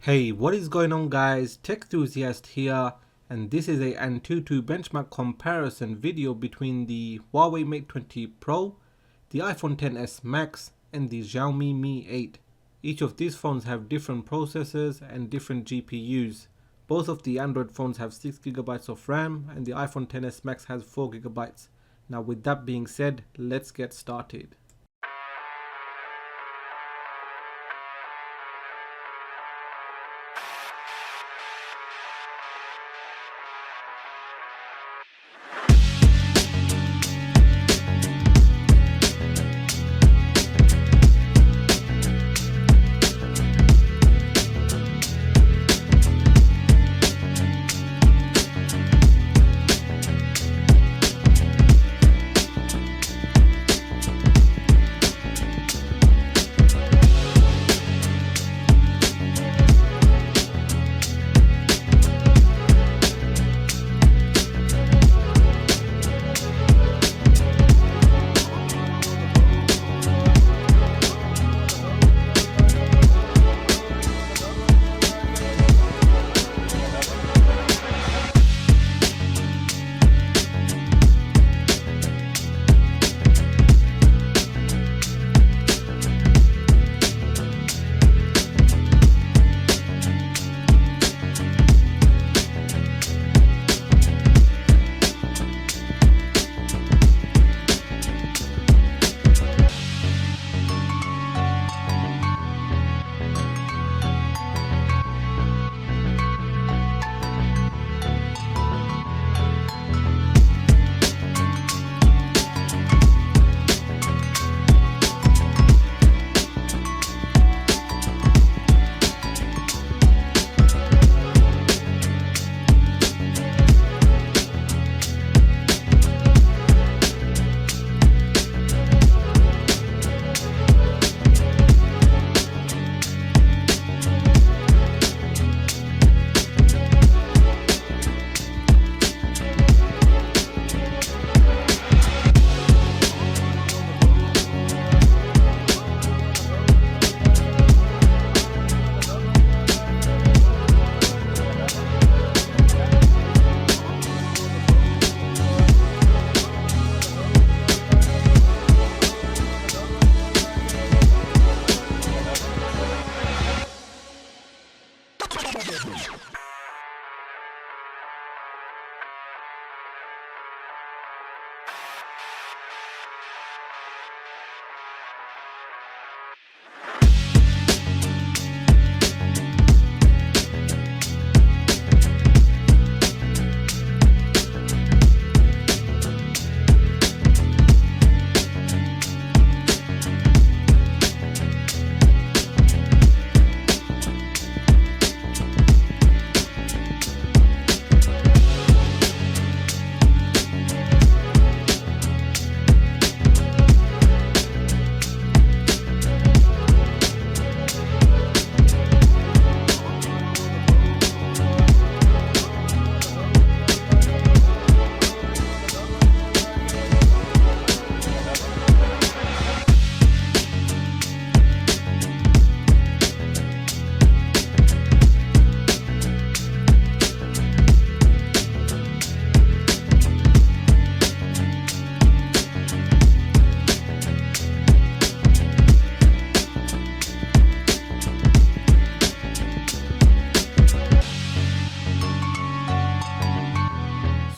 Hey, what is going on guys? Tech Enthusiast here, and this is a Antutu Benchmark comparison video between the Huawei Mate 20 Pro, the iPhone XS Max and the Xiaomi Mi 8. Each of these phones have different processors and different GPUs. Both of the Android phones have 6GB of RAM and the iPhone XS Max has 4GB. Now with that being said, let's get started.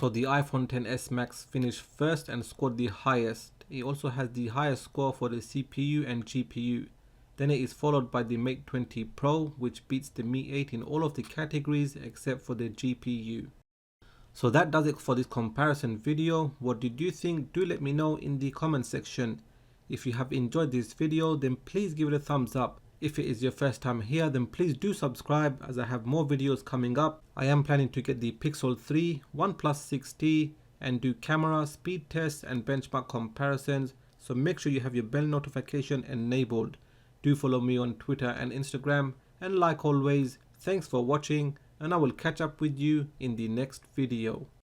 So the iPhone XS Max finished first and scored the highest. It also has the highest score for the CPU and GPU. Then it is followed by the Mate 20 Pro, which beats the Mi 8 in all of the categories except for the GPU. So that does it for this comparison video. What did you think? Do let me know in the comment section. If you have enjoyed this video, then please give it a thumbs up. If it is your first time here, then please do subscribe as I have more videos coming up. I am planning to get the Pixel 3, OnePlus 6T and do camera, speed tests and benchmark comparisons. So make sure you have your bell notification enabled. Do follow me on Twitter and Instagram, and like always, thanks for watching and I will catch up with you in the next video.